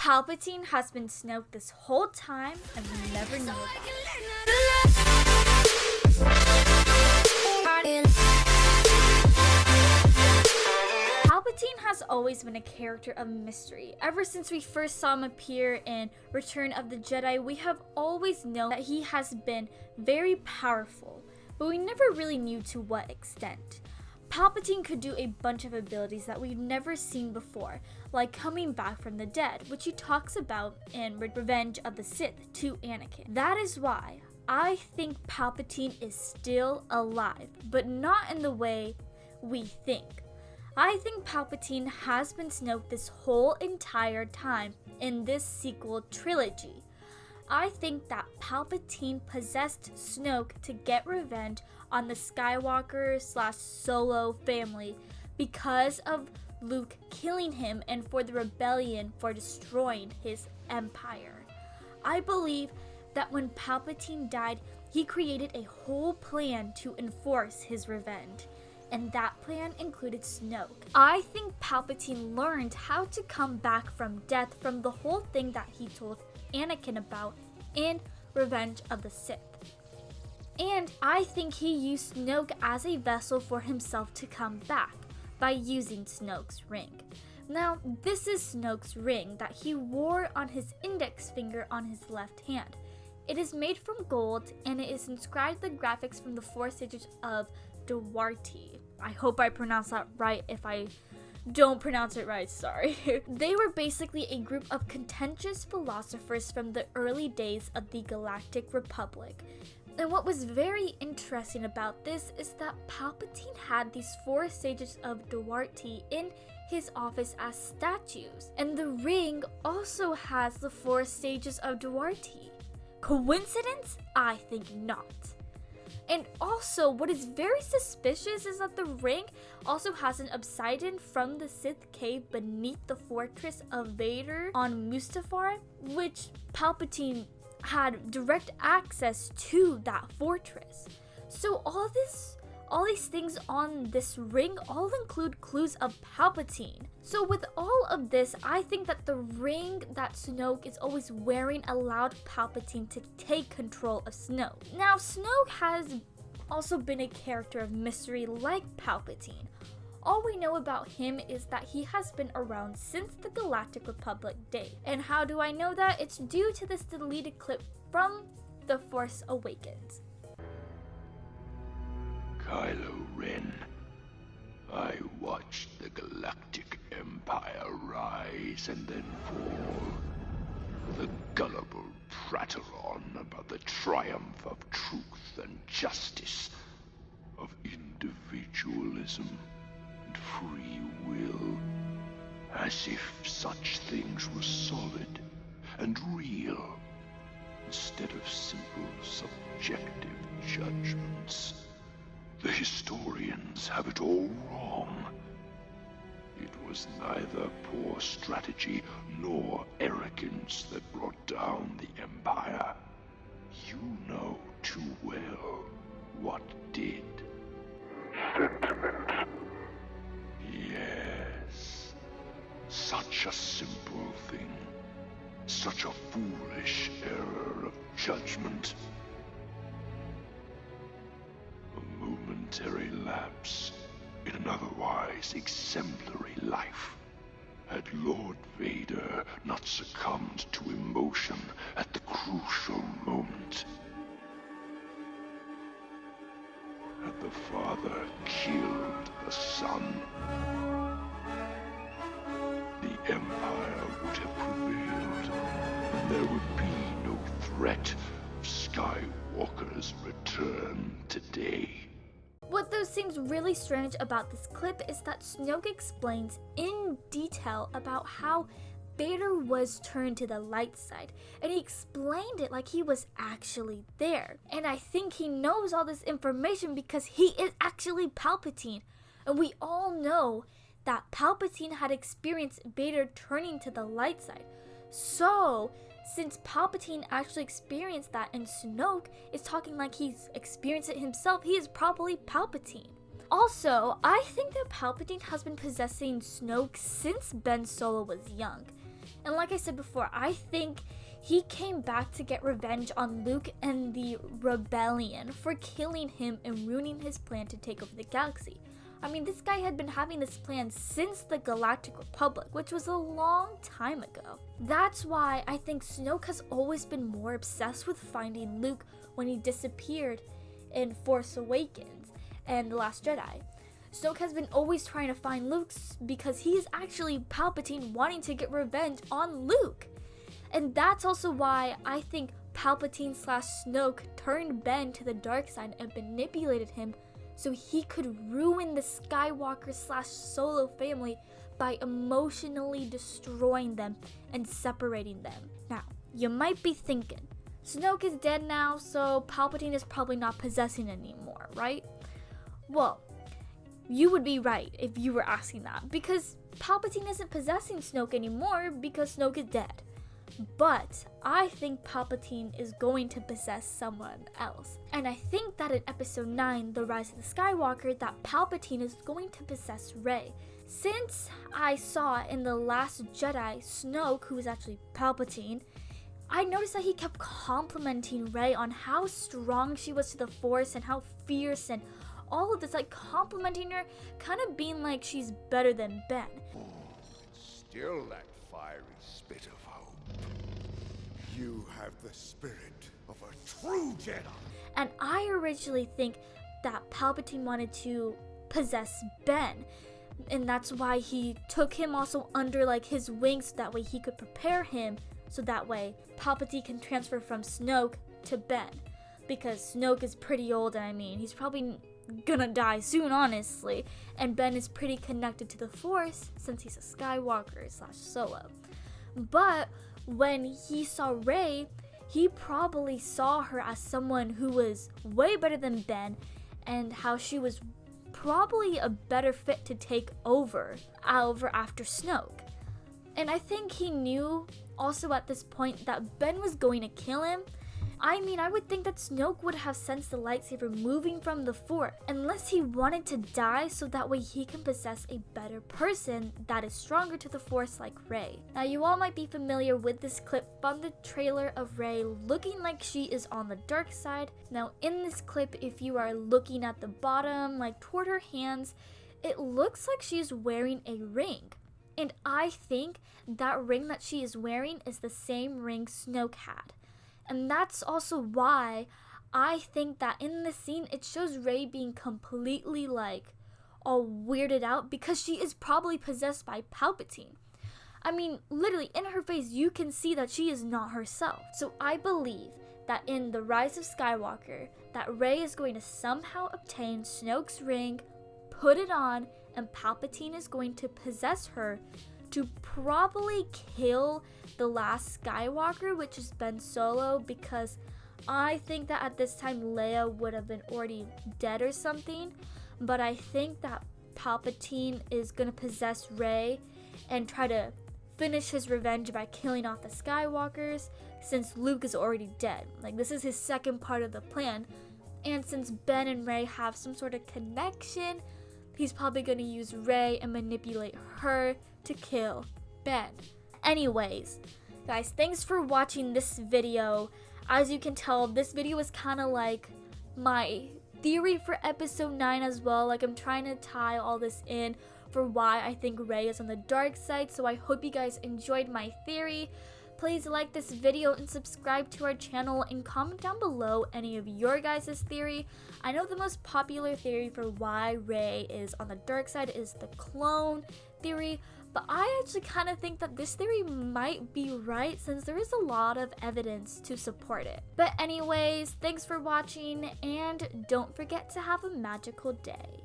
Palpatine has been Snoke this whole time and we never knew about it. Palpatine has always been a character of mystery. Ever since we first saw him appear in Return of the Jedi, we have always known that he has been very powerful, but we never really knew to what extent. Palpatine could do a bunch of abilities that we've never seen before, like coming back from the dead, which he talks about in Revenge of the Sith to Anakin. That is why I think Palpatine is still alive, but not in the way we think. I think Palpatine has been Snoke this whole entire time in this sequel trilogy. I think that Palpatine possessed Snoke to get revenge on the Skywalker/Solo family because of Luke killing him and for the rebellion for destroying his empire. I believe that when Palpatine died, he created a whole plan to enforce his revenge, and that plan included Snoke. I think Palpatine learned how to come back from death from the whole thing that he told Anakin about in Revenge of the Sith. And I think he used Snoke as a vessel for himself to come back by using Snoke's ring. Now, this is Snoke's ring that he wore on his index finger on his left hand. It is made from gold and it is inscribed the graphics from the 4 stages of Duarte. I hope I pronounced that right. If I don't pronounce it right, sorry. They were basically a group of contentious philosophers from the early days of the Galactic Republic. And what was very interesting about this is that Palpatine had these 4 stages of Duarte in his office as statues. And the ring also has the 4 stages of Duarte. Coincidence? I think not. And also, what is very suspicious is that the ring also has an obsidian from the Sith cave beneath the fortress of Vader on Mustafar, which Palpatine had direct access to that fortress. So all these things on this ring all include clues of Palpatine. So with all of this, I think that the ring that Snoke is always wearing allowed Palpatine to take control of Snoke. Now, Snoke has also been a character of mystery like Palpatine. All we know about him is that he has been around since the Galactic Republic day. And how do I know that? It's due to this deleted clip from The Force Awakens. Kylo Ren, I watched the Galactic Empire rise and then fall. The gullible prattle on about the triumph of truth and justice, of individualism and free will, as if such things were solid and real, instead of simple subjective judgments. The historians have it all wrong. It was neither poor strategy nor arrogance that brought down the Empire. You know too well what did. Sentiment. Yes. Such a simple thing. Such a foolish error of judgment. A momentary lapse in an otherwise exemplary life. Had Lord Vader not succumbed to emotion at the crucial moment? Had the father killed the son? The Empire would have prevailed, and there would be no threat of Skywalker's return today. What though seems really strange about this clip is that Snoke explains in detail about how Vader was turned to the light side, and he explained it like he was actually there. And I think he knows all this information because he is actually Palpatine, and we all know that Palpatine had experienced Vader turning to the light side. So, since Palpatine actually experienced that and Snoke is talking like he's experienced it himself, he is probably Palpatine. Also, I think that Palpatine has been possessing Snoke since Ben Solo was young. And like I said before, I think he came back to get revenge on Luke and the rebellion for killing him and ruining his plan to take over the galaxy. I mean, this guy had been having this plan since the Galactic Republic, which was a long time ago. That's why I think Snoke has always been more obsessed with finding Luke when he disappeared in Force Awakens and The Last Jedi. Snoke has been always trying to find Luke because he is actually Palpatine wanting to get revenge on Luke. And that's also why I think Palpatine / Snoke turned Ben to the dark side and manipulated him so he could ruin the Skywalker / Solo family by emotionally destroying them and separating them. Now, you might be thinking, Snoke is dead now, so Palpatine is probably not possessing anymore, right? Well, you would be right if you were asking that, because Palpatine isn't possessing Snoke anymore because Snoke is dead. But I think Palpatine is going to possess someone else. And I think that in episode 9, The Rise of the Skywalker, that Palpatine is going to possess Rey. Since I saw in The Last Jedi, Snoke, who is actually Palpatine, I noticed that he kept complimenting Rey on how strong she was to the Force and how fierce and all of this, like complimenting her, kind of being like she's better than Ben. Still that fiery spit of hope. You have the spirit of a true Jedi. And I originally think that Palpatine wanted to possess Ben. And that's why he took him also under like his wings so that way he could prepare him so that way Palpatine can transfer from Snoke to Ben. Because Snoke is pretty old, and I mean, he's probably gonna die soon, honestly. And Ben is pretty connected to the Force since he's a Skywalker / Solo. But when he saw Rey, he probably saw her as someone who was way better than Ben and how she was probably a better fit to take over after Snoke. And I think he knew also at this point that Ben was going to kill him. I mean, I would think that Snoke would have sensed the lightsaber moving from the Force, unless he wanted to die so that way he can possess a better person that is stronger to the Force like Rey. Now, you all might be familiar with this clip from the trailer of Rey looking like she is on the dark side. Now, in this clip, if you are looking at the bottom, like toward her hands, it looks like she is wearing a ring. And I think that ring that she is wearing is the same ring Snoke had. And that's also why I think that in the scene, it shows Rey being completely like all weirded out because she is probably possessed by Palpatine. I mean, literally in her face, you can see that she is not herself. So I believe that in The Rise of Skywalker, that Rey is going to somehow obtain Snoke's ring, put it on, and Palpatine is going to possess her to probably kill the last Skywalker, which is Ben Solo, because I think that at this time Leia would have been already dead or something. But I think that Palpatine is going to possess Rey and try to finish his revenge by killing off the Skywalkers, since Luke is already dead. Like, this is his second part of the plan. And since Ben and Rey have some sort of connection, he's probably going to use Rey and manipulate her to kill Ben. Anyways, guys, thanks for watching this video. As you can tell, this video is kind of like my theory for episode 9 as well. Like, I'm trying to tie all this in for why I think Rey is on the dark side. So I hope you guys enjoyed my theory. Please like this video and subscribe to our channel and comment down below any of your guys' theory. I know the most popular theory for why Rey is on the dark side is the clone theory, but I actually kind of think that this theory might be right since there is a lot of evidence to support it. But anyways, thanks for watching and don't forget to have a magical day.